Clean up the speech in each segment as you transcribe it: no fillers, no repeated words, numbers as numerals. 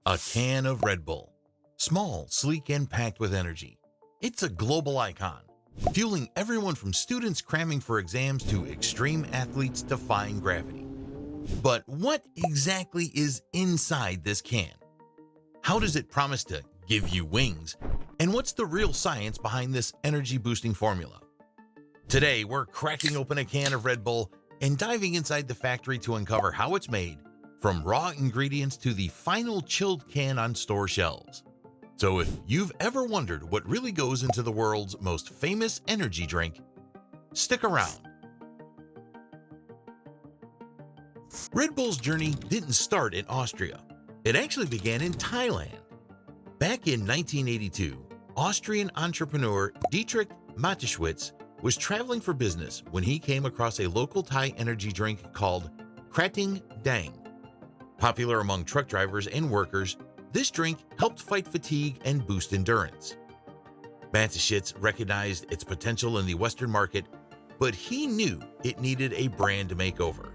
A can of Red Bull. Small, sleek, and packed with energy. It's a global icon, fueling everyone from students cramming for exams to extreme athletes defying gravity. But what exactly is inside this can? How does it promise to give you wings? And what's the real science behind this energy-boosting formula? Today, we're cracking open a can of Red Bull and diving inside the factory to uncover how it's made, from raw ingredients to the final chilled can on store shelves. So if you've ever wondered what really goes into the world's most famous energy drink, stick around. Red Bull's journey didn't start in Austria. It actually began in Thailand. Back in 1982, Austrian entrepreneur Dietrich Mateschitz was traveling for business when he came across a local Thai energy drink called Krating Dang. Popular among truck drivers and workers, this drink helped fight fatigue and boost endurance. Mateschitz recognized its potential in the Western market, but he knew it needed a brand makeover.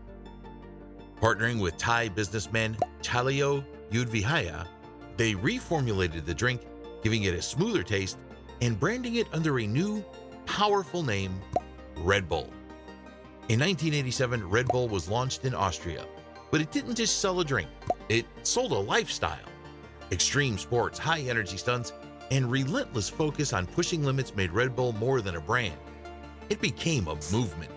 Partnering with Thai businessman Chaleo Yudvihaya, they reformulated the drink, giving it a smoother taste and branding it under a new, powerful name, Red Bull. In 1987, Red Bull was launched in Austria, but it didn't just sell a drink, it sold a lifestyle. Extreme sports, high energy stunts, and relentless focus on pushing limits made Red Bull more than a brand. It became a movement.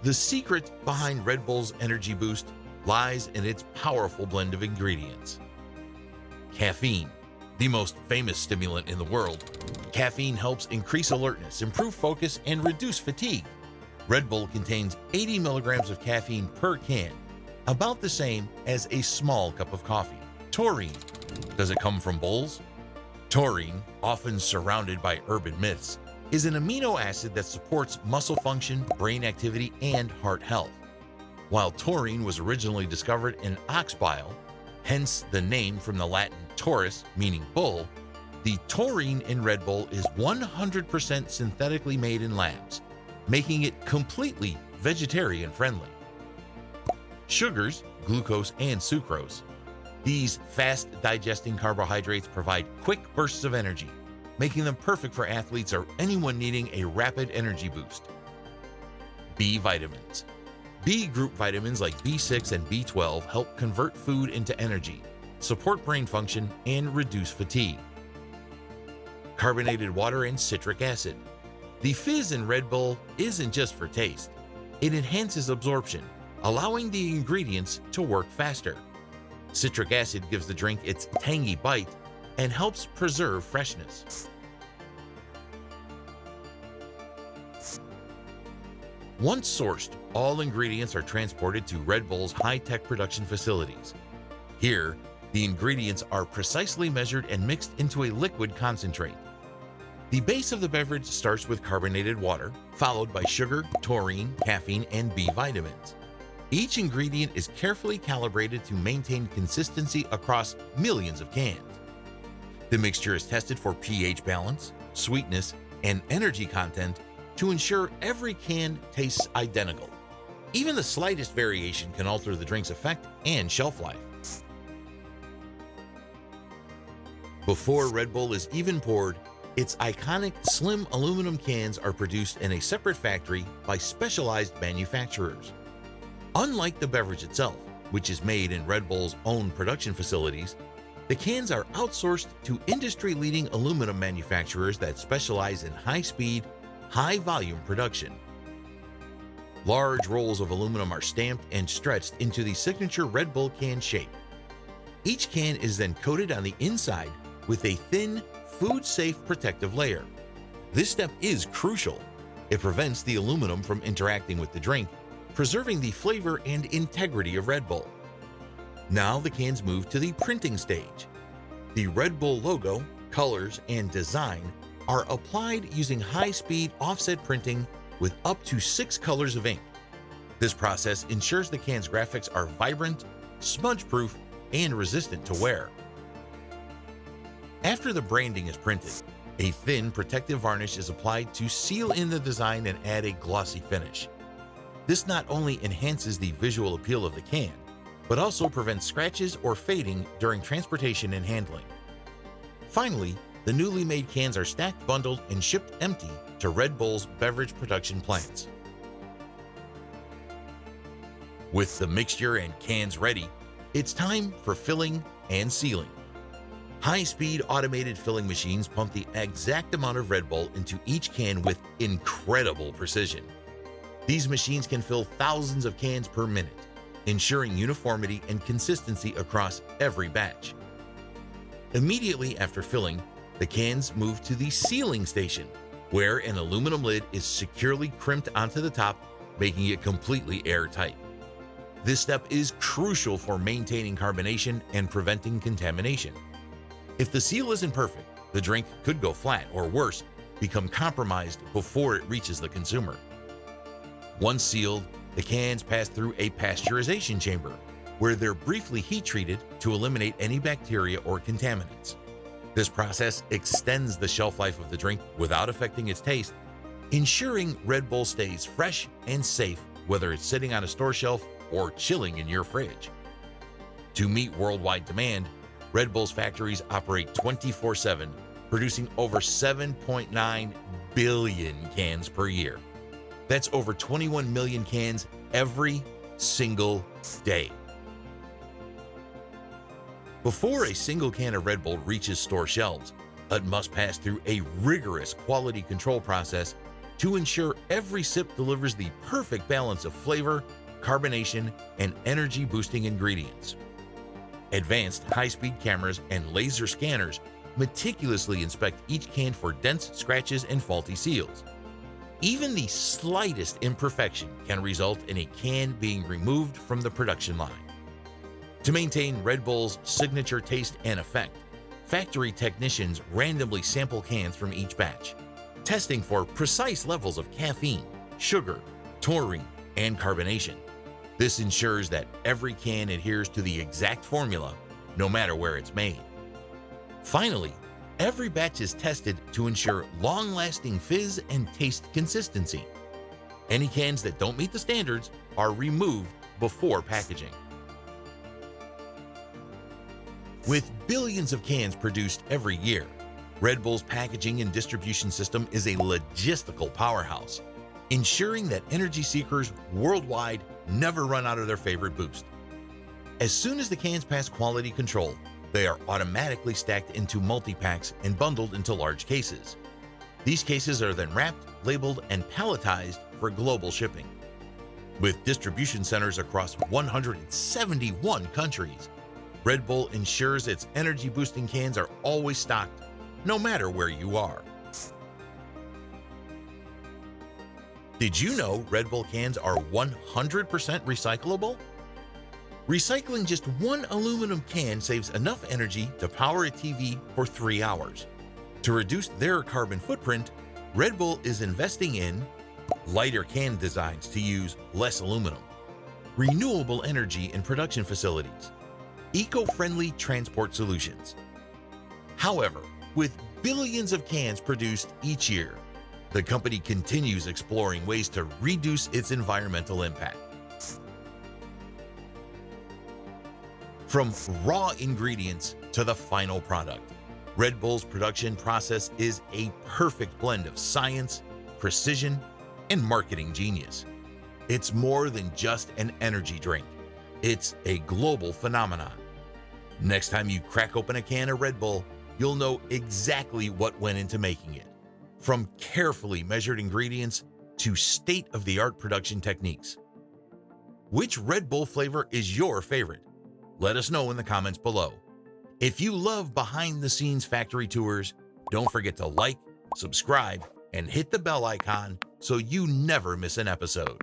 The secret behind Red Bull's energy boost lies in its powerful blend of ingredients. Caffeine, the most famous stimulant in the world. Caffeine helps increase alertness, improve focus, and reduce fatigue. Red Bull contains 80 milligrams of caffeine per can, about the same as a small cup of coffee. Taurine. Does it come from bulls? Taurine, often surrounded by urban myths, is an amino acid that supports muscle function, brain activity, and heart health. While taurine was originally discovered in ox bile, hence the name from the Latin taurus, meaning bull, the taurine in Red Bull is 100% synthetically made in labs, making it completely vegetarian-friendly. Sugars, glucose, and sucrose. These fast-digesting carbohydrates provide quick bursts of energy, making them perfect for athletes or anyone needing a rapid energy boost. B vitamins. B group vitamins like B6 and B12 help convert food into energy, support brain function, and reduce fatigue. Carbonated water and citric acid. The fizz in Red Bull isn't just for taste. It enhances absorption, allowing the ingredients to work faster. Citric acid gives the drink its tangy bite and helps preserve freshness. Once sourced, all ingredients are transported to Red Bull's high-tech production facilities. Here, the ingredients are precisely measured and mixed into a liquid concentrate. The base of the beverage starts with carbonated water, followed by sugar, taurine, caffeine, and B vitamins. Each ingredient is carefully calibrated to maintain consistency across millions of cans. The mixture is tested for pH balance, sweetness, and energy content to ensure every can tastes identical. Even the slightest variation can alter the drink's effect and shelf life. Before Red Bull is even poured, its iconic slim aluminum cans are produced in a separate factory by specialized manufacturers. Unlike the beverage itself, which is made in Red Bull's own production facilities, the cans are outsourced to industry-leading aluminum manufacturers that specialize in high-speed, high-volume production. Large rolls of aluminum are stamped and stretched into the signature Red Bull can shape. Each can is then coated on the inside with a thin, food-safe protective layer. This step is crucial. It prevents the aluminum from interacting with the drink, preserving the flavor and integrity of Red Bull. Now the cans move to the printing stage. The Red Bull logo, colors, and design are applied using high-speed offset printing with up to 6 colors of ink. This process ensures the can's graphics are vibrant, smudge-proof, and resistant to wear. After the branding is printed, a thin protective varnish is applied to seal in the design and add a glossy finish. This not only enhances the visual appeal of the can, but also prevents scratches or fading during transportation and handling. Finally, the newly made cans are stacked, bundled, and shipped empty to Red Bull's beverage production plants. With the mixture and cans ready, it's time for filling and sealing. High-speed automated filling machines pump the exact amount of Red Bull into each can with incredible precision. These machines can fill thousands of cans per minute, ensuring uniformity and consistency across every batch. Immediately after filling, the cans move to the sealing station, where an aluminum lid is securely crimped onto the top, making it completely airtight. This step is crucial for maintaining carbonation and preventing contamination. If the seal isn't perfect, the drink could go flat or worse, become compromised before it reaches the consumer. Once sealed, the cans pass through a pasteurization chamber, where they're briefly heat treated to eliminate any bacteria or contaminants. This process extends the shelf life of the drink without affecting its taste, ensuring Red Bull stays fresh and safe whether it's sitting on a store shelf or chilling in your fridge. To meet worldwide demand, Red Bull's factories operate 24/7, producing over 7.9 billion cans per year. That's over 21 million cans every single day. Before a single can of Red Bull reaches store shelves, it must pass through a rigorous quality control process to ensure every sip delivers the perfect balance of flavor, carbonation, and energy-boosting ingredients. Advanced high-speed cameras and laser scanners meticulously inspect each can for dents, scratches, and faulty seals. Even the slightest imperfection can result in a can being removed from the production line. To maintain Red Bull's signature taste and effect, factory technicians randomly sample cans from each batch, testing for precise levels of caffeine, sugar, taurine, and carbonation. This ensures that every can adheres to the exact formula, no matter where it's made. Finally, every batch is tested to ensure long-lasting fizz and taste consistency. Any cans that don't meet the standards are removed before packaging. With billions of cans produced every year, Red Bull's packaging and distribution system is a logistical powerhouse, ensuring that energy seekers worldwide never run out of their favorite boost. As soon as the cans pass quality control, they are automatically stacked into multi-packs and bundled into large cases. These cases are then wrapped, labeled, and palletized for global shipping. With distribution centers across 171 countries, Red Bull ensures its energy-boosting cans are always stocked, no matter where you are. Did you know Red Bull cans are 100% recyclable? Recycling just one aluminum can saves enough energy to power a TV for 3 hours. To reduce their carbon footprint, Red Bull is investing in lighter can designs to use less aluminum, renewable energy in production facilities, eco-friendly transport solutions. However, with billions of cans produced each year, the company continues exploring ways to reduce its environmental impact. From raw ingredients to the final product, Red Bull's production process is a perfect blend of science, precision, and marketing genius. It's more than just an energy drink. It's a global phenomenon. Next time you crack open a can of Red Bull, you'll know exactly what went into making it, from carefully measured ingredients to state-of-the-art production techniques. Which Red Bull flavor is your favorite? Let us know in the comments below. If you love behind-the-scenes factory tours, don't forget to like, subscribe, and hit the bell icon so you never miss an episode.